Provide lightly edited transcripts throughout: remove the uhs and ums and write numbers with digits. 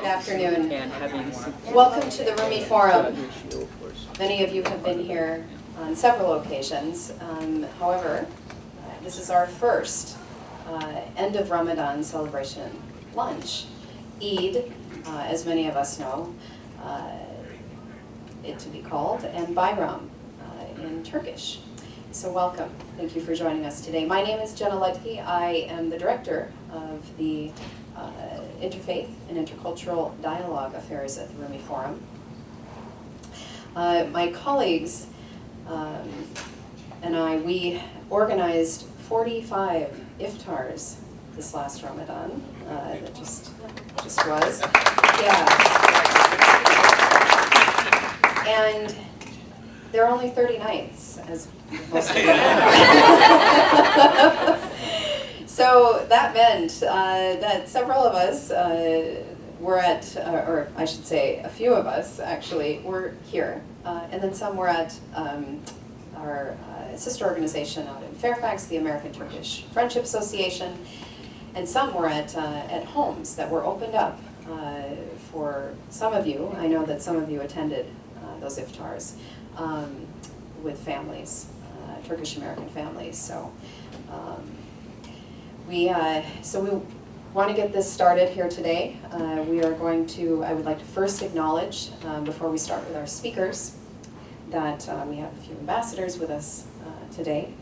Good afternoon. And having Welcome to the Rumi Forum. Many of you have been here on several occasions. However, this is our first end of Ramadan celebration lunch. Eid, as many of us know, it to be called, and Bayram in Turkish. So welcome. Thank you for joining us today. My name is Jenna Ludke. I am the director of the Interfaith and Intercultural Dialogue Affairs at the Rumi Forum. My colleagues and I, we organized 45 iftars this last Ramadan. That just was. Yeah. And there are only 30 nights, as most of you know. So that meant that several of us were at, or I should say a few of us actually were here, and then some were at our sister organization out in Fairfax, the American Turkish Friendship Association, and some were at homes that were opened up for some of you. I know that some of you attended those iftars with families, Turkish American families. So we want to get this started here today. We are going to, I would like to first acknowledge, before we start with our speakers, that we have a few ambassadors with us today,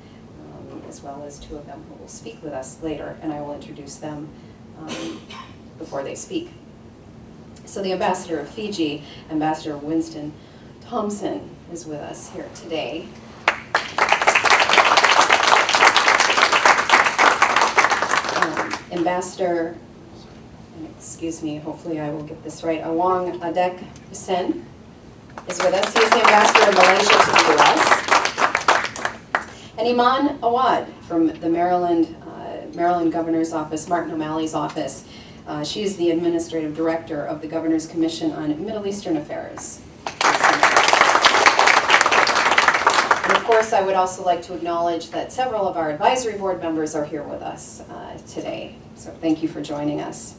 as well as two of them who will speak with us later, and I will introduce them before they speak. So the ambassador of Fiji, Ambassador Winston Thompson, is with us here today. Ambassador, excuse me, hopefully I will get this right, Awang Adek Hussein is with us. He is the ambassador of Malaysia to the U.S. And Iman Awad from the Maryland Governor's Office, Martin O'Malley's office. She is the administrative director of the Governor's Commission on Middle Eastern Affairs. And of course, I would also like to acknowledge that several of our advisory board members are here with us today. So thank you for joining us.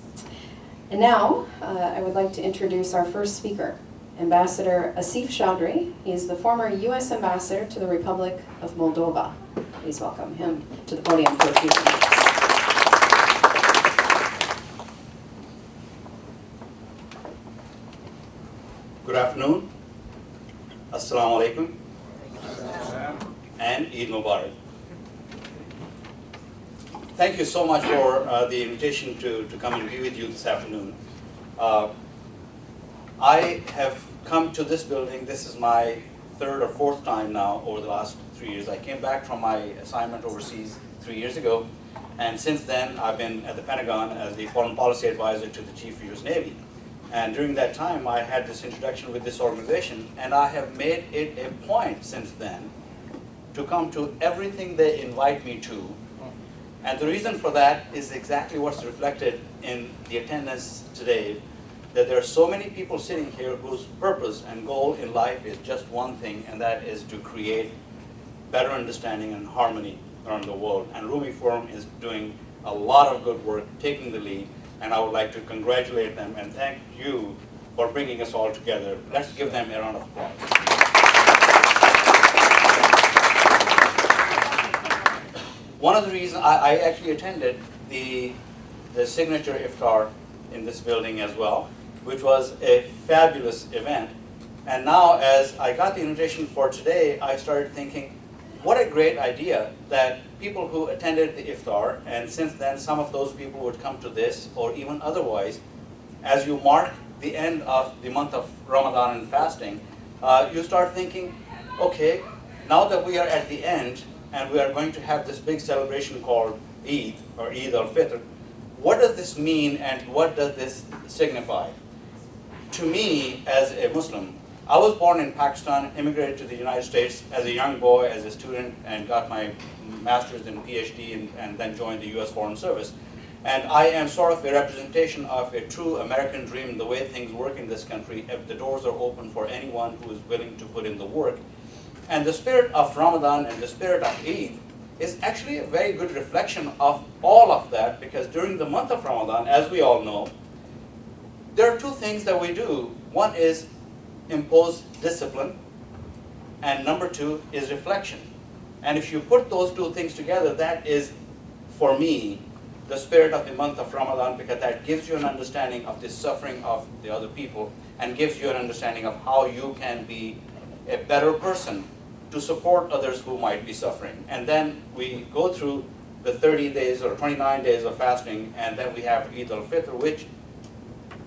And now, I would like to introduce our first speaker, Ambassador Asif Chaudry. He is the former U.S. Ambassador to the Republic of Moldova. Please welcome him to the podium for a few minutes. Good afternoon. Assalamu alaikum. And Eid Mubarak. Thank you so much for the invitation to come and be with you this afternoon. I have come to this building. This is my third or fourth time now over the last 3 years. I came back from my assignment overseas 3 years ago, and since then I've been at the Pentagon as the Foreign Policy Advisor to the Chief of U.S. Navy. And during that time I had this introduction with this organization, and I have made it a point since then to come to everything they invite me to. And the reason for that is exactly what's reflected in the attendance today, that there are so many people sitting here whose purpose and goal in life is just one thing, and that is to create better understanding and harmony around the world. And Rumi Forum is doing a lot of good work, taking the lead, and I would like to congratulate them and thank you for bringing us all together. Let's give them a round of applause. One of the reasons I actually attended the signature iftar in this building as well, which was a fabulous event. And now as I got the invitation for today, I started thinking, what a great idea that people who attended the iftar, and since then some of those people would come to this or even otherwise, as you mark the end of the month of Ramadan and fasting, you start thinking, okay, now that we are at the end, and we are going to have this big celebration called Eid, or Eid al-Fitr, what does this mean and what does this signify? To me, as a Muslim, I was born in Pakistan, immigrated to the United States as a young boy, as a student, and got my master's and PhD, and then joined the U.S. Foreign Service. And I am sort of a representation of a true American dream, the way things work in this country. If the doors are open for anyone who is willing to put in the work. And the spirit of Ramadan and the spirit of Eid is actually a very good reflection of all of that, because during the month of Ramadan, as we all know, there are two things that we do. One is impose discipline, and number two is reflection. And if you put those two things together, that is, for me, the spirit of the month of Ramadan, because that gives you an understanding of the suffering of the other people and gives you an understanding of how you can be a better person to support others who might be suffering. And then we go through the 30 days or 29 days of fasting, and then we have Eid al-Fitr, which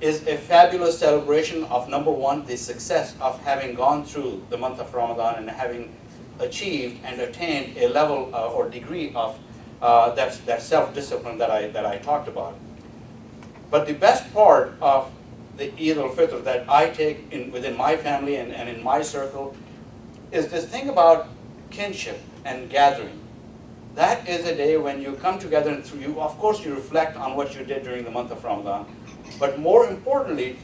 is a fabulous celebration of, number one, the success of having gone through the month of Ramadan and having achieved and attained a level or degree of that self-discipline that I talked about. But the best part of the Eid al-Fitr that I take within my family and in my circle is this thing about kinship and gathering. That is a day when you come together and of course you reflect on what you did during the month of Ramadan, but more importantly,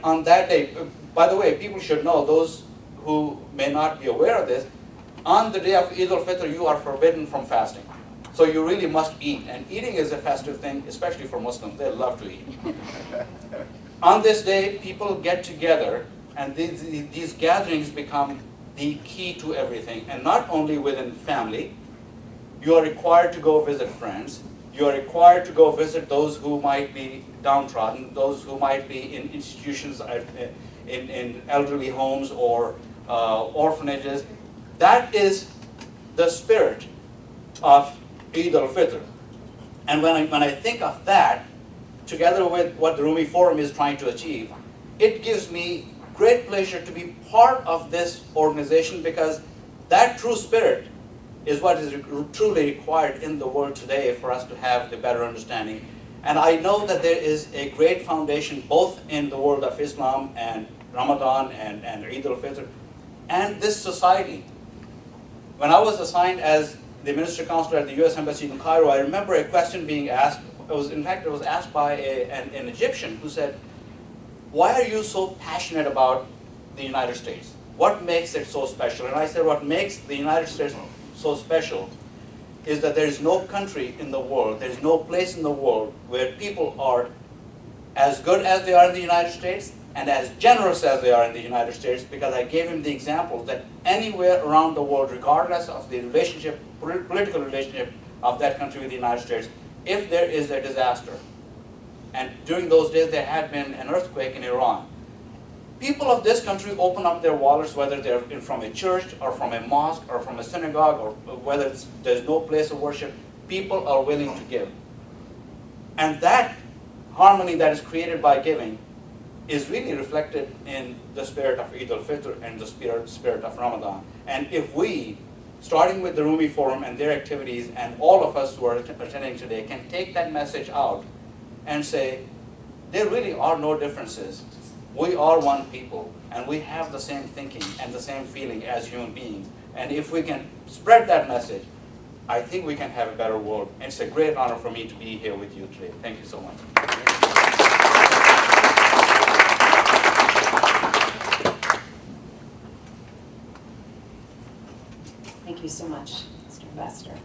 on that day, by the way, people should know, those who may not be aware of this, on the day of Eid al-Fitr you are forbidden from fasting. So you really must eat, and eating is a festive thing, especially for Muslims. They love to eat. On this day, people get together, and these gatherings become the key to everything. And not only within family, you are required to go visit friends. You are required to go visit those who might be downtrodden, those who might be in institutions, in elderly homes or orphanages. That is the spirit of Eid al-Fitr. And when I think of that, together with what the Rumi Forum is trying to achieve, it gives me great pleasure to be part of this organization, because that true spirit is what is truly required in the world today for us to have the better understanding. And I know that there is a great foundation both in the world of Islam and Ramadan and Eid al-Fitr and this society. When I was assigned as the Minister Counselor at the U.S. Embassy in Cairo, I remember a question being asked. It was asked by an Egyptian who said, "Why are you so passionate about the United States? What makes it so special?" And I said, what makes the United States so special is that there is no country in the world, there is no place in the world where people are as good as they are in the United States and as generous as they are in the United States, because I gave him the example that anywhere around the world, regardless of the relationship, political relationship of that country with the United States, if there is a disaster, and during those days there had been an earthquake in Iran, people of this country open up their wallets, whether they're from a church or from a mosque or from a synagogue or whether there's no place of worship, people are willing to give. And that harmony that is created by giving is really reflected in the spirit of Eid al-Fitr and the spirit of Ramadan. And if we, starting with the Rumi Forum and their activities, and all of us who are attending today, can take that message out and say, there really are no differences. We are one people, and we have the same thinking and the same feeling as human beings. And if we can spread that message, I think we can have a better world. And it's a great honor for me to be here with you today. Thank you so much. Thank you so much, Mr. Ambassador.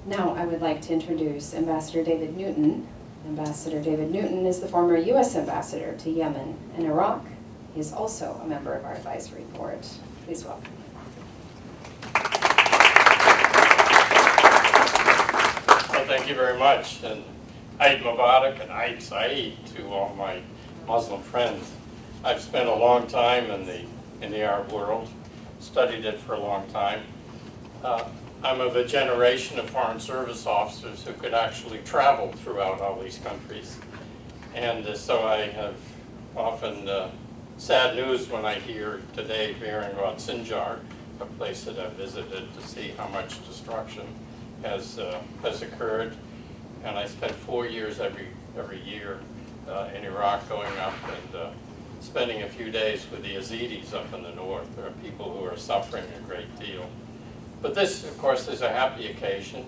Now I would like to introduce Ambassador David Newton. Ambassador David Newton is the former U.S. Ambassador to Yemen and Iraq. He is also a member of our advisory board. Please welcome. Well, thank you very much, and Eid Mubarak and Eid Saeed to all my Muslim friends. I've spent a long time in the Arab world, studied it for a long time. I'm of a generation of foreign service officers who could actually travel throughout all these countries. And so I have often sad news when I hear today hearing about Sinjar, a place that I've visited to see how much destruction has occurred. And I spent 4 years every year in Iraq, going up and spending a few days with the Yazidis up in the north. There are people who are suffering a great deal. But this, of course, is a happy occasion.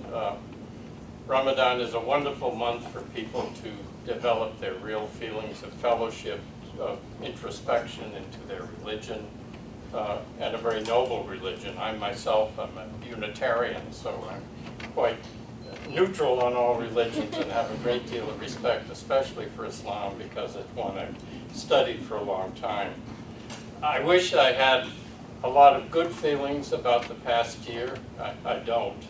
Ramadan is a wonderful month for people to develop their real feelings of fellowship, of introspection into their religion, and a very noble religion. I myself am a Unitarian, so I'm quite neutral on all religions and have a great deal of respect, especially for Islam, because it's one I've studied for a long time. I wish I had a lot of good feelings about the past year. I don't.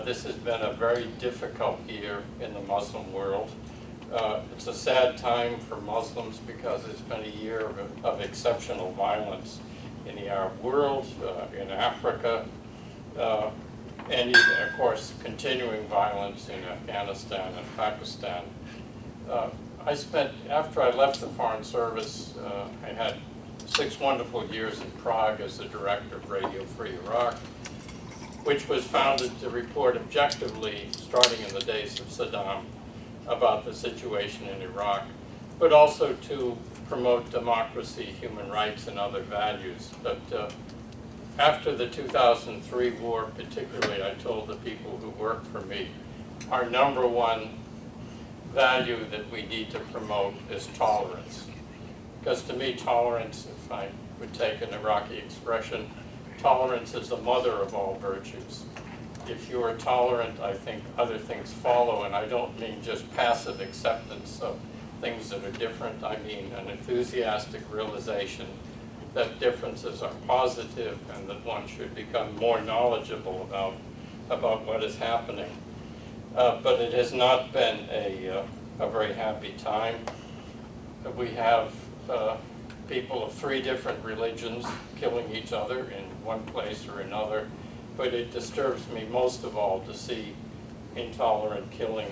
This has been a very difficult year in the Muslim world. It's a sad time for Muslims because it's been a year of exceptional violence in the Arab world, in Africa, and even, of course, continuing violence in Afghanistan and Pakistan. After I left the Foreign Service, I had 6 wonderful years in Prague as the director of Radio Free Iraq, which was founded to report objectively, starting in the days of Saddam, about the situation in Iraq, but also to promote democracy, human rights, and other values. But after the 2003 war, particularly, I told the people who worked for me, our number one value that we need to promote is tolerance. Because to me, tolerance, if I would take an Iraqi expression, tolerance is the mother of all virtues. If you are tolerant, I think other things follow, and I don't mean just passive acceptance of things that are different. I mean an enthusiastic realization that differences are positive and that one should become more knowledgeable about what is happening. But it has not been a very happy time. We have people of 3 different religions killing each other in one place or another, but it disturbs me most of all to see intolerant killing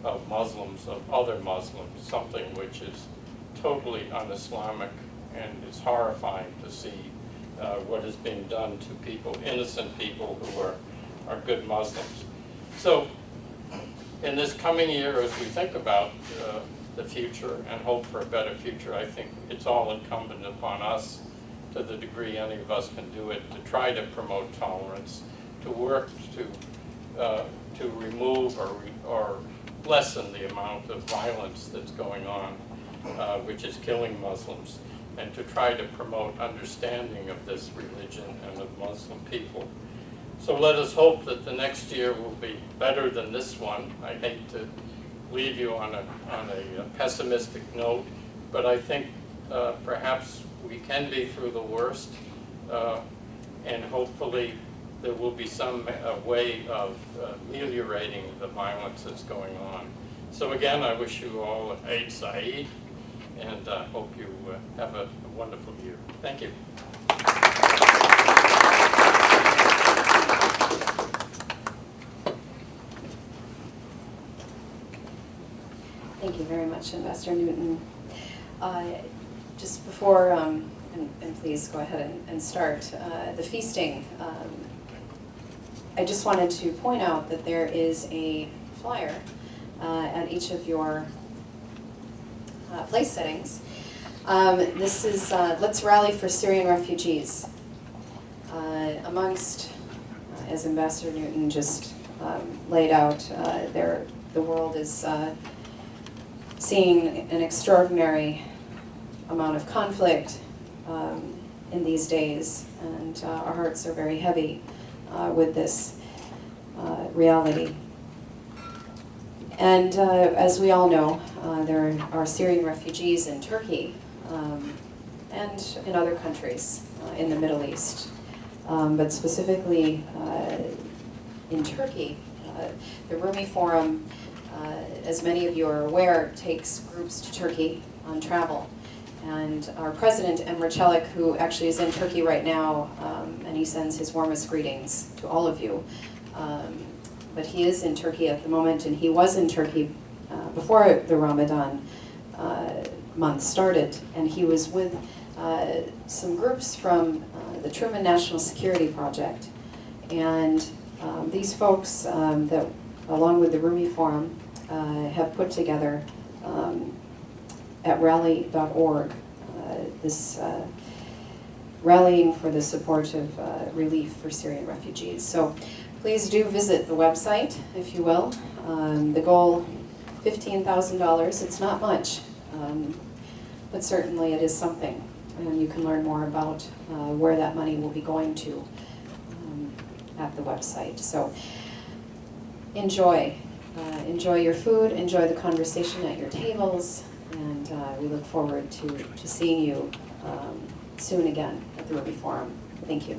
of Muslims, of other Muslims, something which is totally un-Islamic, and it's horrifying to see what is being done to people, innocent people who are good Muslims. So in this coming year, as we think about the future and hope for a better future, I think it's all incumbent upon us, to the degree any of us can do it, to try to promote tolerance, to work to remove or lessen the amount of violence that's going on, which is killing Muslims, and to try to promote understanding of this religion and of Muslim people. So let us hope that the next year will be better than this one. I hate to leave you on a pessimistic note, but I think perhaps we can be through the worst, and hopefully there will be some way of ameliorating the violence that's going on. So again, I wish you all Eid Saeed, and hope you have a wonderful year. Thank you. Thank you very much, Ambassador Newton. Just before, and please go ahead and start, the feasting, I just wanted to point out that there is a flyer at each of your place settings. This is Let's Rally for Syrian Refugees. Amongst, as Ambassador Newton just laid out, the world is seeing an extraordinary amount of conflict in these days, and our hearts are very heavy with this reality. And as we all know, there are Syrian refugees in Turkey and in other countries in the Middle East. But specifically in Turkey, the Rumi Forum, as many of you are aware, takes groups to Turkey on travel. And our president, Emre Çelik, who actually is in Turkey right now, and he sends his warmest greetings to all of you. But he is in Turkey at the moment, and he was in Turkey before the Ramadan month started, and he was with some groups from the Truman National Security Project. And these folks, that, along with the Rumi Forum, have put together at rally.org this rallying for the support of relief for Syrian refugees. So please do visit the website, if you will. The goal, $15,000. It's not much, but certainly it is something. And you can learn more about where that money will be going to at the website. So enjoy. Enjoy your food, enjoy the conversation at your tables, and we look forward to seeing you soon again at the Rumi Forum. Thank you.